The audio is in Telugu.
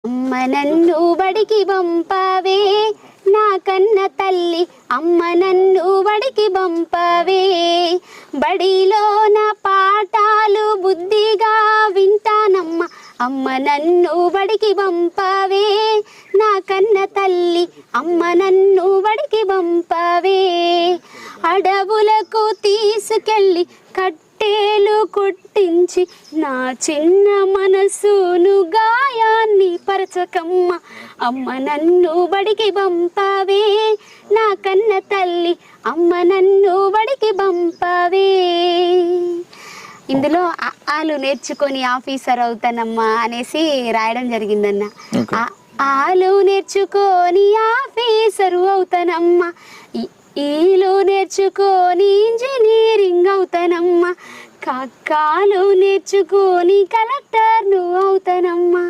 అమ్మ నన్ను బడికి పంపవే నా కన్న తల్లి, అమ్మ నన్ను బడికి పంపవే. బడిలో నా పాఠాలు బుద్ధిగా వింటానమ్మ, అమ్మ నన్ను బడికి పంపవే నా కన్న తల్లి, అమ్మ నన్ను బడికి పంపవే. అడవులకు తీసుకెళ్ళి కట్టేలు కొట్టించి నా చిన్న మనసును గాయాన్ని పరచకమ్మ, అమ్మ నన్ను బడికి పంపవే నా కన్న తల్లి, అమ్మ నన్ను బడికి పంపవే. ఇందులో ఆలు నేర్చుకొని ఆఫీసర్ అవుతానమ్మా అనేసి రాయడం జరిగిందన్న. ఆలు నేర్చుకొని ఆఫీసరు అవుతానమ్మా, ఈలు నేర్చుకొని ఇంజనీరింగ్ అవుతానమ్మా, కక్కాలు నేర్చుకొని కలెక్టర్ నువ్వు అవుతానమ్మా.